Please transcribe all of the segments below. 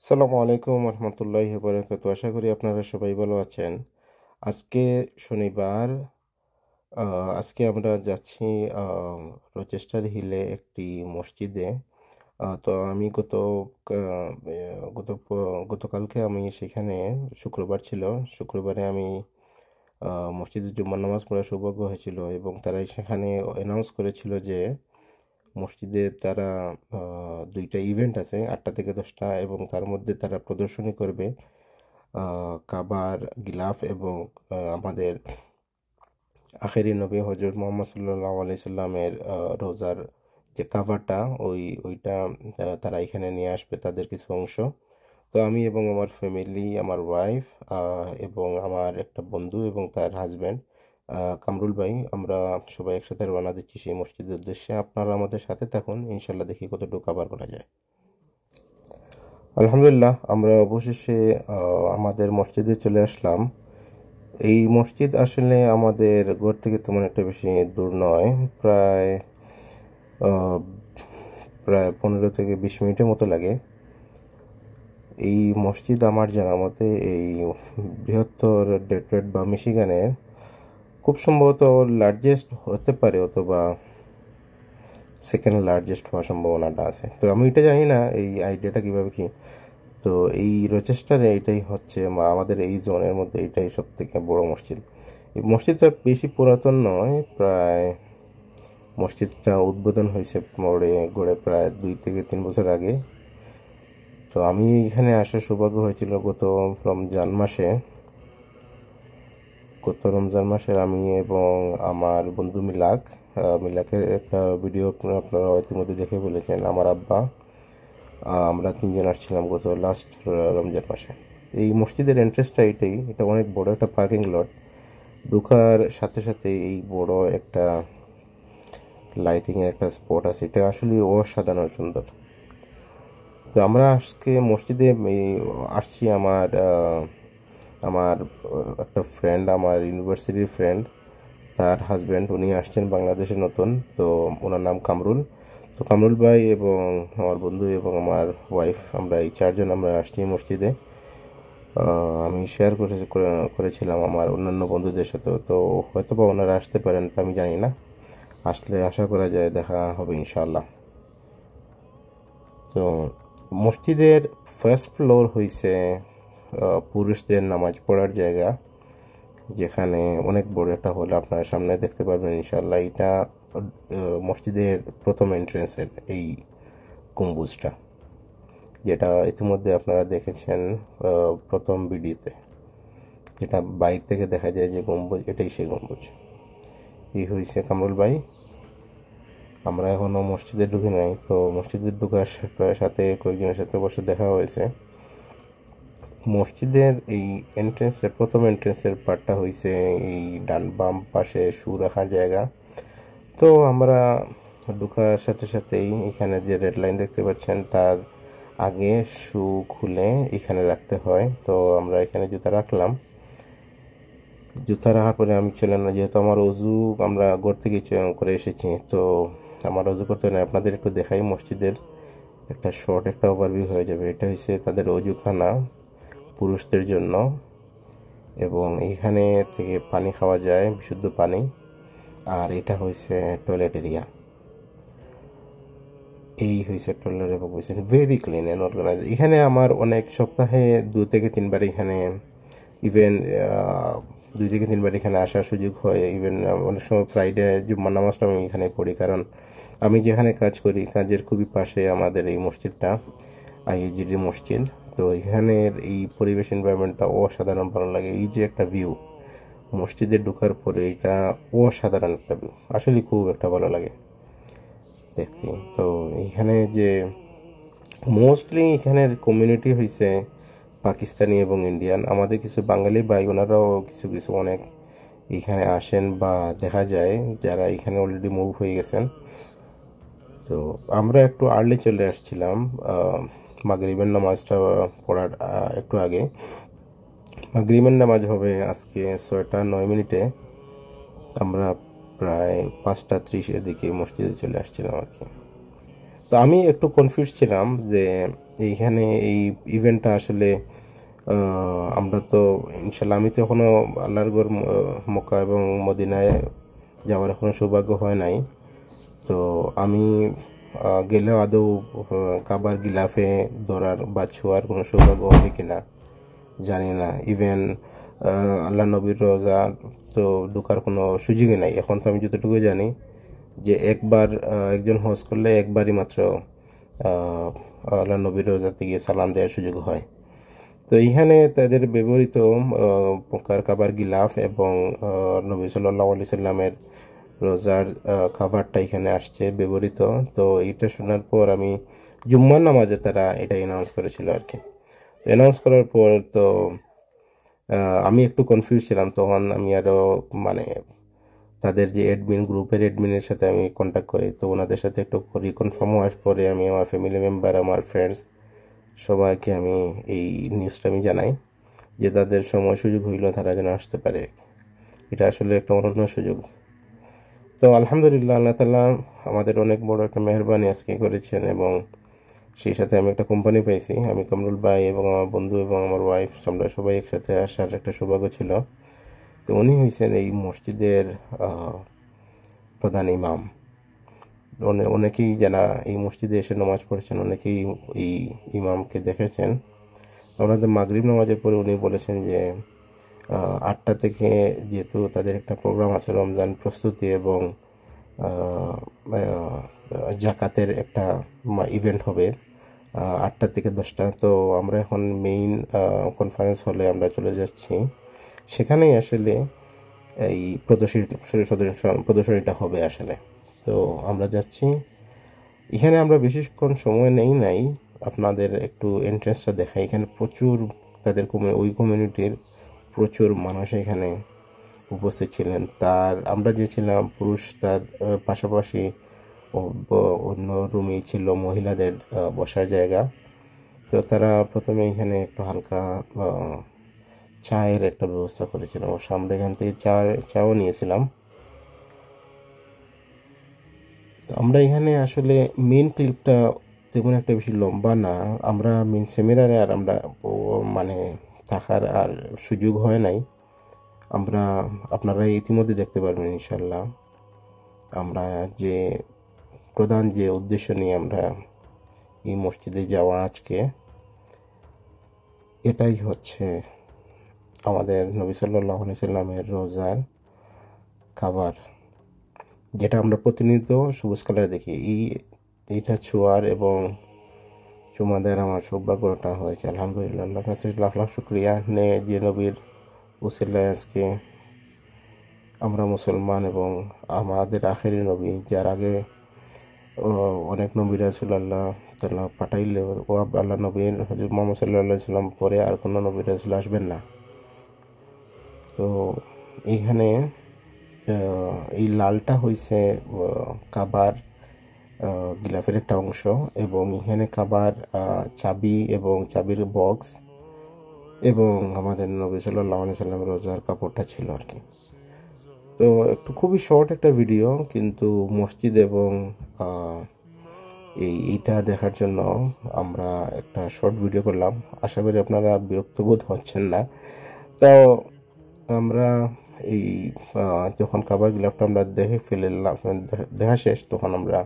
আসসালামু আলাইকুম রহমতুল্লাহি বারাকাতু। আশা করি আপনারা সবাই ভালো আছেন। আজকে শনিবার। আজকে আমরা যাচ্ছি রচেস্টার হিলে একটি মসজিদে। তো আমি কা- এ, গতকালকে আমি সেখানে শুক্রবার ছিল। শুক্রবারে আমি মসজিদে জুম্মার নামাজ পড়ার সৌভাগ্য হয়েছিল এবং তারা সেখানে অ্যানাউন্স করেছিল যে মসজিদে তারা দুইটা ইভেন্ট আছে 8টা থেকে 10টা, এবং তার মধ্যে তারা প্রদর্শনী করবে কাবার গিলাফ এবং আমাদের আখেরি নবী হজরত মোহাম্মদ সাল্লাল্লাহু আলাইহি সাল্লামের রোজার যে কাভারটা ওইটা তারা এখানে নিয়ে আসবে তাদের কিছু অংশ। তো আমি এবং আমার ফ্যামিলি, আমার ওয়াইফ এবং আমার একটা বন্ধু এবং তার হাজব্যান্ড কামরুল ভাই, আমরা সবাই একসাথে রওনা দিচ্ছি সেই মসজিদের উদ্দেশ্যে। আপনারা আমাদের সাথে থাকুন, ইনশাল্লাহ দেখি কতটুকু কাভার করা যায়। আলহামদুলিল্লাহ, আমরা অবশেষে আমাদের মসজিদে চলে আসলাম। এই মসজিদ আসলে আমাদের ঘর থেকে তেমন একটা বেশি দূর নয়। প্রায় আহ, প্রায় 15 থেকে 20 মিনিটের মতো লাগে। এই মসজিদ আমার জানা মতে এই বৃহত্তর ডেট্রয়েট বা মিশিগানের খুব সম্ভবত লার্জেস্ট হতে পারে, অথবা সেকেন্ড লার্জেস্ট হওয়ার সম্ভাবনাটা আছে। তো আমি এটা জানি না এই আইডিয়াটা কীভাবে কি। তো এই রচেস্টারে এটাই হচ্ছে আমাদের এই জোনের মধ্যে এটাই সব থেকে বড় মসজিদ। এই মসজিদটা বেশি পুরাতন নয়, প্রায় মসজিদটা উদ্বোধন হয়েছে গড়ে প্রায় 2 থেকে 3 বছর আগে। তো আমি এখানে আসার সৌভাগ্য হয়েছিল রমজান মাসে গত রমজান মাসের আমি এবং আমার বন্ধু মিলাকের একটা ভিডিও আপনারা ইতিমধ্যে দেখে ফেলেছেন। আমার আব্বা, আমরা তিনজন আসছিলাম গত লাস্ট রমজান মাসে। এই মসজিদের এন্ট্রেন্সটা এটা অনেক বড় একটা পার্কিং লট। ঢোকার সাথে সাথে এই বড় একটা লাইটিংয়ের একটা স্পট আছে, এটা আসলে অসাধারণ সুন্দর। তো আমরা আজকে মসজিদে আসছি। আমার একটা ফ্রেন্ড, আমার ইউনিভার্সিটির ফ্রেন্ড, তার হাজব্যান্ড, উনি আসছেন বাংলাদেশে নতুন। তো ওনার নাম কামরুল। তো কামরুল ভাই এবং আমার বন্ধু এবং আমার ওয়াইফ, আমরা এই চারজন আমরা আসছি মসজিদে। আমি শেয়ার করেছিলাম আমার অন্যান্য বন্ধুদের সাথে। তো হয়তো বা ওনারা আসতে পারেন, তা আমি জানি না। আসলে আশা করা যায় দেখা হবে ইনশাআল্লাহ। তো মসজিদের ফার্স্ট ফ্লোর হইছে পুরুষদের নামাজ পড়ার জায়গা, যেখানে অনেক বড় একটা হল আপনারা সামনে দেখতে পারবেন ইনশাআল্লাহ। এটা মসজিদের প্রথম এন্ট্রেন্সের এই গম্বুজটা, যেটা ইতিমধ্যে আপনারা দেখেছেন প্রথম ভিডিওতে, যেটা বাইরে থেকে দেখা যায় যে গম্বুজ, এটাই সেই গম্বুজ। এই হয়েছে কামরুল ভাই। আমরা এখনও মসজিদে ঢুকে নাই। তো মসজিদে ঢুকার সাথে কয়েকজনের সাথে অবশ্য দেখা হয়েছে। মসজিদের এই প্রথম এন্ট্রেন্সের পার্টটা হয়েছে এই ডান বাম পাশে শু রাখার জায়গা। তো আমরা ঢোকার সাথে সাথেই এখানে যে রেড লাইন দেখতে পাচ্ছেন, তার আগে শু খুলে এখানে রাখতে হয়। তো আমরা এখানে জুতা রাখলাম। জুতা রাখার পরে আমি ছিলাম না, যেহেতু আমার অজু আমরা ঘর থেকে করে এসেছি, তো আমার অজু করতে না। আপনাদের একটু দেখাই মসজিদের একটা শর্ট একটা ওভারভিউ হয়ে যাবে। এটা হচ্ছে তাদের অজুখানা পুরুষদের জন্য, এবং এইখানে থেকে পানি খাওয়া যায়, বিশুদ্ধ পানি। আর এটা হয়েছে টয়লেট এরিয়া। এই হয়েছে টয়লেট এবং হয়েছে ভেরি ক্লিন অ্যান্ড অর্গানাইজ। এখানে আমার অনেক সপ্তাহে 2 থেকে 3 বার এখানে ইভেন 2 থেকে 3 বার এখানে আসার সুযোগ হয়। ইভেন অনেক সময় ফ্রাইডে জুম্মার নামাজটা আমি এখানে পড়ি, কারণ আমি যেখানে কাজ করি কাজের খুবই পাশে আমাদের এই মসজিদটা, আইএজিডি মসজিদ। তো এখানের এই পরিবেশ এনভায়রনমেন্টটা অসাধারণ ভালো লাগে। এই যে একটা ভিউ মসজিদে ঢোকার পরে, এটা অসাধারণ একটা ভিউ, আসলে খুব একটা ভালো লাগে দেখতে। তো এইখানে যে মোস্টলি এখানের কমিউনিটি হয়েছে পাকিস্তানি এবং ইন্ডিয়ান। আমাদের কিছু বাঙালি ভাই, ওনারাও কিছু কিছু অনেক এখানে আসেন বা দেখা যায়, যারা এখানে অলরেডি মুভ হয়ে গেছেন। তো আমরা একটু আর্লি চলে আসছিলাম মাগরিবের নামাজটা পড়ার একটু আগে। মাগরিবের নামাজ হবে আজকে 6টা 9 মিনিটে। আমরা প্রায় 5টা 30-এর দিকে মসজিদে চলে আসছিলাম আর কি। তো আমি একটু কনফিউজ ছিলাম যে এইখানে এই ইভেন্টটা আসলে আমরা তো ইনশাল্লাহ আমি তো এখনও আল্লাহর ঘর মক্কা এবং মদিনায় যাওয়ার এখনও সৌভাগ্য হয় নাই। তো আমি গেলেও আদৌ কাবার গিলাফে ধরার বা ছোঁয়ার কোনো সৌভাগ্য হবে কিনা জানি না। ইভেন আল্লাহ নবীর রোজা তো ঢোকার কোনো সুযোগই নাই। এখন তো আমি যতটুকু জানি যে একবার একজন হজ করলে একবারই মাত্র আল্লাহ নবীর রোজাতে গিয়ে সালাম দেওয়ার সুযোগ হয়। তো এইখানে তাদের ব্যবহৃত কাবার গিলাফ এবং নবী সাল্লাল্লাহু আলাইহি সাল্লামের রোজার কাভারটা এখানে আসছে ব্যবহৃত। তো এইটা শোনার পর আমি জুম্মার নামাজে তারা এটা অ্যানাউন্স করেছিল আর কি। অ্যানাউন্স করার পর তো আমি একটু কনফিউজ ছিলাম। তখন আমি আরও মানে তাদের যে অ্যাডমিন গ্রুপের অ্যাডমিনের সাথে আমি কন্ট্যাক্ট করি। তো ওনাদের সাথে একটু রিকনফার্ম হওয়ার পরে আমি আমার ফ্যামিলি মেম্বার, আমার ফ্রেন্ডস সবাইকে আমি এই নিউজটা আমি জানাই যে তাদের সময় সুযোগ হইলেও তারা যেন আসতে পারে। এটা আসলে একটা অনন্য সুযোগ। তো আলহামদুলিল্লাহ, আল্লাহ তাআলা আমাদের অনেক বড় একটা মেহেরবানি আজকে করেছেন এবং সেই সাথে আমি একটা কোম্পানি পেয়েছি। আমি কামরুল ভাই এবং আমার বন্ধু এবং আমার ওয়াইফ আমরা সবাই একসাথে আসার একটা সৌভাগ্য ছিল। তো উনি হয়েছেন এই মসজিদের প্রধান ইমাম। অনেকেই যারা এই মসজিদে এসে নামাজ পড়েছেন অনেকেই এই ইমামকে দেখেছেন। ওনাদের মাগরিব নামাজের পরে উনি বলেছেন যে 8টা থেকে যেহেতু তাদের একটা প্রোগ্রাম আছে রমজান প্রস্তুতি এবং জাকাতের একটা ইভেন্ট হবে 8টা থেকে 10টা। তো আমরা এখন মেইন কনফারেন্স হলে আমরা চলে যাচ্ছি। সেখানেই আসলে এই প্রদর্শনীটা হবে আসলে। তো আমরা যাচ্ছি। এখানে আমরা বেশিক্ষণ সময় নেই নাই, আপনাদের একটু ইন্টারেস্টটা দেখাই। এখানে প্রচুর তাদের ওই কমিউনিটির প্রচুর মানুষ এখানে উপস্থিত ছিলেন। আমরা যে ছিলাম পুরুষ, তার পাশাপাশি অন্য রুমেই ছিল মহিলাদের বসার জায়গা। তো তারা প্রথমে এখানে একটু হালকা চায়ের একটা ব্যবস্থা করেছিল। অবশ্য আমরা এখান থেকে চাও নিয়েছিলাম। আমরা এখানে আসলে মেন ক্লিপটা তেমন একটা বেশি লম্বা না। আমরা মেন সেমিনারে আর আমরা মানে থাকার আর সুযোগ হয় নাই। আপনারা ইতিমধ্যে দেখতে পারবেন ইনশাল্লাহ। আমরা যে প্রধান যে উদ্দেশ্য নিয়ে আমরা এই মসজিদে যাওয়া আজকে, এটাই হচ্ছে আমাদের নবী সাল্লাল্লাহু আলাইহি সাল্লামের রোজার খাবার, যেটা আমরা প্রতিনিয়ত সবুজ কালারে দেখি। এইটা ছোঁয়ার এবং চুমা দেওয়ার আমার সৌভাগ্যটা হয়েছে। আলহামদুলিল্লাহ, আল্লাহর কাছে লাখ লাখ শুক্রিয়া যে নবীর উসিলায় আজকে আমরা মুসলমান এবং আমাদের আখেরি নবী, যার আগে অনেক নবী রাসূলুল্লাহ তাআলা পাঠাইলে ও আল্লাহ নবী হযরত মুহাম্মদ সাল্লাল্লাহু আলাইহি সাল্লাম পরে আর কোনো নবী রাসূল আসবেন না। তো এইখানে এই লালটা হইছে কাবার গিলাফের একটা অংশ এবং এখানে কাবার চাবি এবং চাবির বক্স এবং আমাদের নবী সাল্লাল্লাহু আলাইহি সাল্লাম রোজার কাপড়টা ছিল আর কি। তো একটু খুবই শর্ট একটা ভিডিও, কিন্তু মসজিদ এবং এইটা দেখার জন্য আমরা একটা শর্ট ভিডিও করলাম। আশা করি আপনারা বিরক্ত বোধ হচ্ছেন না। তো আমরা এই যখন কাবার গিলাফটা আমরা দেখে ফেললাম, দেখা শেষ, তখন আমরা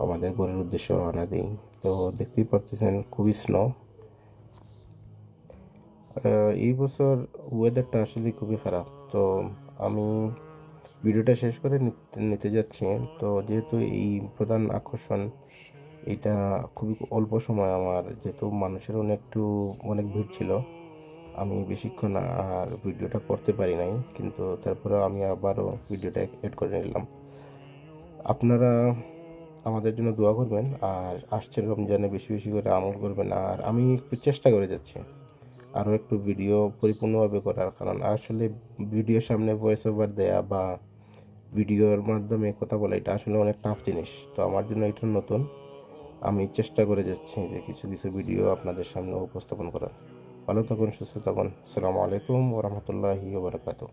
আমাদের ঘরের উদ্দেশ্যে রওনা দিই। তো দেখতেই পাচ্ছেন খুবই স্নো। এই বছর ওয়েদারটা আসলে খুবই খারাপ। তো আমি ভিডিওটা শেষ করে নিতে যাচ্ছি। তো যেহেতু এই প্রধান আকর্ষণ এটা খুবই অল্প সময়, আমার যেহেতু মানুষের অনেক ভিড় ছিল, আমি বেশিক্ষণ আর ভিডিওটা করতে পারি নাই, কিন্তু তারপরে আমি আবারও ভিডিওটা এড করে নিলাম। আপনারা আমাদের জন্য দোয়া করবেন আর আসছে রমজানে বেশি বেশি করে আমল করবেন। আর আমি একটু চেষ্টা করে যাচ্ছি আরও একটু ভিডিও পরিপূর্ণভাবে করার, কারণ আসলে ভিডিওর সামনে ভয়েস ওভার দেয়া বা ভিডিওর মাধ্যমে কথা বলা এটা আসলে অনেক টাফ জিনিস। তো আমার জন্য এটা নতুন। আমি চেষ্টা করে যাচ্ছি যে কিছু কিছু ভিডিও আপনাদের সামনে উপস্থাপন করার। ভালো থাকুন, সুস্থ থাকুন। আসসালামু আলাইকুম ওয়া রাহমাতুল্লাহি ওয়া বারাকাতুহু।